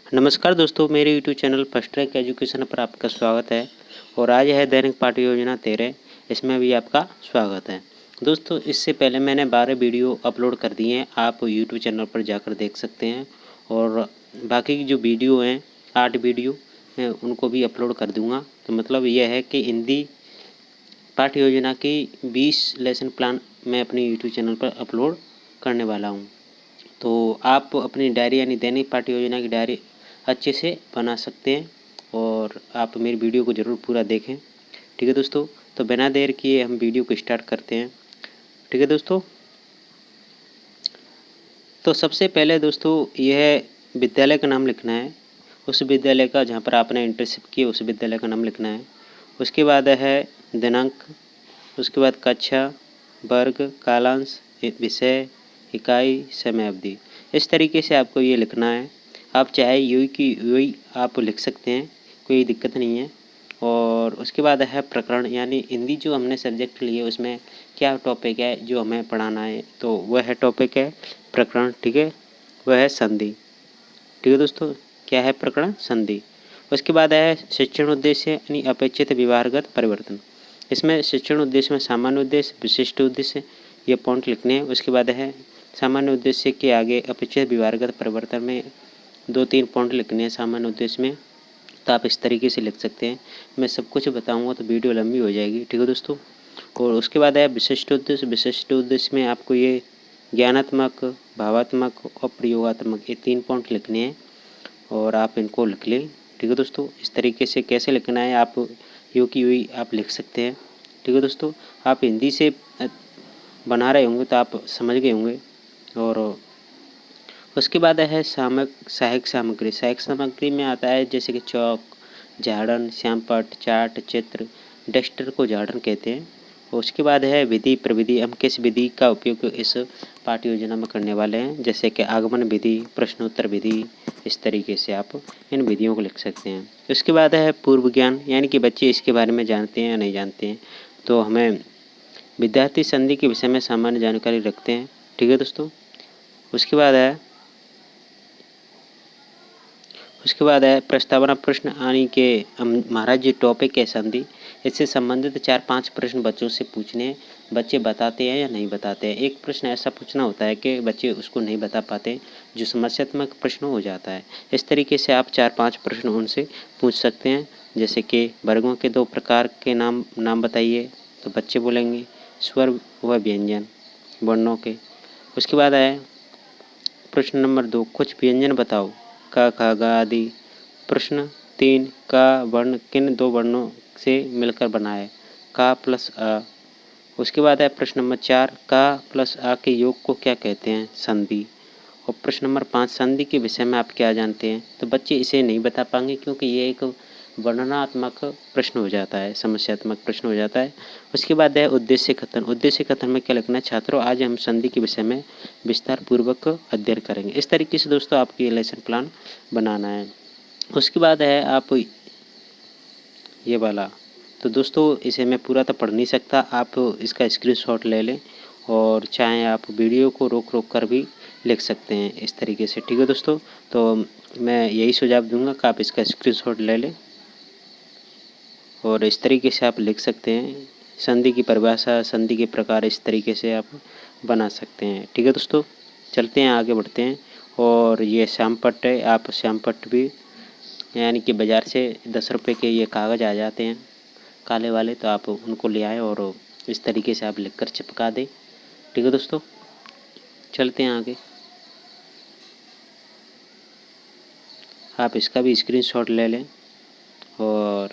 नमस्कार दोस्तों, मेरे YouTube channel first track education पर आपका स्वागत है। और आज है दैनिक पाठ्य योजना 13, इसमें भी आपका स्वागत है। दोस्तों, इससे पहले मैंने 12 वीडियो अपलोड कर दिए हैं, आप यूट्यूब चैनल पर जाकर देख सकते हैं। और बाकी की जो वीडियो हैं 8 वीडियो मैं उनको भी अपलोड कर दूँगा। तो मतलब यह है कि हिंदी पाठ्य योजना की 20 लेसन प्लान मैं अपने यूट्यूब चैनल पर अपलोड करने वाला हूँ। तो आप अपनी डायरी यानी दैनिक पाठ्य योजना की डायरी अच्छे से बना सकते हैं और आप मेरी वीडियो को ज़रूर पूरा देखें। ठीक है दोस्तों, तो बिना देर किए हम वीडियो को स्टार्ट करते हैं। ठीक है दोस्तों, तो सबसे पहले दोस्तों यह विद्यालय का नाम लिखना है, उस विद्यालय का जहाँ पर आपने इंटर्नशिप की उस विद्यालय का नाम लिखना है। उसके बाद है दिनांक, उसके बाद कक्षा, वर्ग, कालांश, विषय, इकाई, समय अवधि। इस तरीके से आपको ये लिखना है। आप चाहे यूँ की यूँ आप लिख सकते हैं, कोई दिक्कत नहीं है। और उसके बाद है प्रकरण, यानी हिंदी जो हमने सब्जेक्ट लिए उसमें क्या टॉपिक है जो हमें पढ़ाना है, तो वह है टॉपिक है प्रकरण। ठीक है, वह है संधि। ठीक है दोस्तों, क्या है प्रकरण? संधि। उसके बाद है शिक्षण उद्देश्य यानी अपेक्षित व्यवहारगत परिवर्तन। इसमें शिक्षण उद्देश्य में सामान्य उद्देश्य, विशिष्ट उद्देश्य, ये पॉइंट लिखने हैं। उसके बाद है सामान्य उद्देश्य के आगे अपेक्षित व्यवहारगत परिवर्तन में 2-3 पॉइंट लिखने हैं सामान्य उद्देश्य में। तो आप इस तरीके से लिख सकते हैं। मैं सब कुछ बताऊंगा तो वीडियो लंबी हो जाएगी। ठीक है दोस्तों, और उसके बाद है विशिष्ट उद्देश्य। विशिष्ट उद्देश्य में आपको ये ज्ञानात्मक, भावात्मक और प्रयोगात्मक, ये 3 पॉइंट लिखने हैं और आप इनको लिख लें। ठीक है दोस्तों, इस तरीके से कैसे लिखना है आप यूँ की यूँ आप लिख सकते हैं। ठीक है दोस्तों, आप हिंदी से बना रहे होंगे तो आप समझ गए होंगे। और उसके बाद है सहायक सामग्री। सहायक सामग्री में आता है जैसे कि चौक, झाड़न, श्यामपट्ट, चार्ट, चित्र, डस्टर को झाड़न कहते हैं। उसके बाद है विधि प्रविधि। हम किस विधि का उपयोग इस पाठ्य योजना में करने वाले हैं, जैसे कि आगमन विधि, प्रश्नोत्तर विधि। इस तरीके से आप इन विधियों को लिख सकते हैं। उसके बाद है पूर्व ज्ञान, यानी कि बच्चे इसके बारे में जानते हैं या नहीं जानते हैं। तो हमें विद्यार्थी संधि के विषय में सामान्य जानकारी रखते हैं। ठीक है दोस्तों, उसके बाद है प्रस्तावना प्रश्न, यानी कि महाराज जी टॉपिक है संधि, इससे संबंधित 4-5 प्रश्न बच्चों से पूछने हैं। बच्चे बताते हैं या नहीं बताते हैं। एक प्रश्न ऐसा पूछना होता है कि बच्चे उसको नहीं बता पाते, जो समस्यात्मक प्रश्न हो जाता है। इस तरीके से आप 4-5 प्रश्न उनसे पूछ सकते हैं, जैसे कि वर्गों के 2 प्रकार के नाम बताइए, तो बच्चे बोलेंगे स्वर व व्यंजन वर्णों के। उसके बाद है प्रश्न नंबर 2, कुछ व्यंजन बताओ, क, ख, ग आदि। प्रश्न 3, का वर्ण किन 2 वर्णों से मिलकर बना है, का प्लस अ। उसके बाद है प्रश्न नंबर 4, का प्लस अ के योग को क्या कहते हैं, संधि। और प्रश्न नंबर 5, संधि के विषय में आप क्या जानते हैं। तो बच्चे इसे नहीं बता पाएंगे क्योंकि ये एक वर्णनात्मक प्रश्न हो जाता है, समस्यात्मक प्रश्न हो जाता है। उसके बाद है उद्देश्य कथन। उद्देश्य कथन में क्या लिखना है, छात्रों आज हम संधि के विषय में विस्तार पूर्वक अध्ययन करेंगे। इस तरीके से दोस्तों आपकी ये लेसन प्लान बनाना है। उसके बाद है आप ये वाला, तो दोस्तों इसे मैं पूरा तो पढ़ नहीं सकता, आप इसका स्क्रीनशॉट ले लें और चाहें आप वीडियो को रोक रोक कर भी लिख सकते हैं इस तरीके से। ठीक है दोस्तों, तो मैं यही सुझाव दूंगा कि आप इसका स्क्रीनशॉट ले लें और इस तरीके से आप लिख सकते हैं। संधि की परिभाषा, संधि के प्रकार, इस तरीके से आप बना सकते हैं। ठीक है दोस्तों, चलते हैं आगे बढ़ते हैं। और ये श्यामपट्ट है, आप श्यामपट्ट भी, यानी कि बाज़ार से 10 रुपये के ये कागज़ आ जाते हैं काले वाले, तो आप उनको ले आए और इस तरीके से आप लिखकर चिपका दें। ठीक है दोस्तों, चलते हैं आगे। आप इसका भी स्क्रीनशॉट ले लें और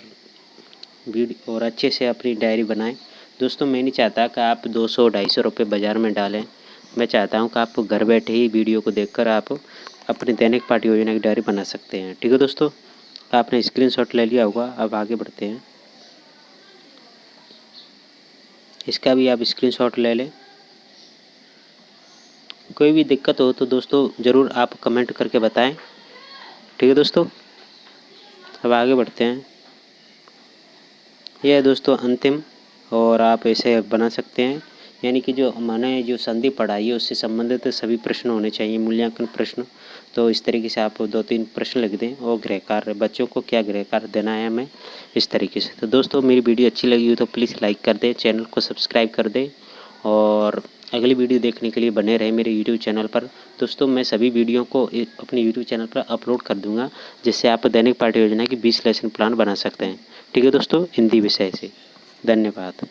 अच्छे से अपनी डायरी बनाएं। दोस्तों मैं नहीं चाहता कि आप 200-250 रुपये बाज़ार में डालें। मैं चाहता हूं कि आप घर बैठे ही वीडियो को देखकर आप अपनी दैनिक पाठ्य योजना की डायरी बना सकते हैं। ठीक है दोस्तों, आपने स्क्रीनशॉट ले लिया होगा। अब आगे बढ़ते हैं, इसका भी आप स्क्रीनशॉट ले लें। कोई भी दिक्कत हो तो दोस्तों ज़रूर आप कमेंट करके बताएं। ठीक है दोस्तों, अब आगे बढ़ते हैं। यह है दोस्तों अंतिम, और आप इसे बना सकते हैं। यानी कि जो मैंने जो संधि पढ़ाई है उससे संबंधित सभी प्रश्न होने चाहिए, मूल्यांकन प्रश्न। तो इस तरीके से आप 2-3 प्रश्न लिख दें और गृह कार्य, बच्चों को क्या गृह कार्य देना है हमें, इस तरीके से। तो दोस्तों मेरी वीडियो अच्छी लगी हो तो प्लीज़ लाइक कर दें, चैनल को सब्सक्राइब कर दें और अगली वीडियो देखने के लिए बने रहें मेरे यूट्यूब चैनल पर। दोस्तों मैं सभी वीडियो को अपने यूट्यूब चैनल पर अपलोड कर दूंगा, जिससे आप दैनिक पाठ्य योजना की 20 लेसन प्लान बना सकते हैं। ठीक है दोस्तों, हिंदी विषय से। धन्यवाद।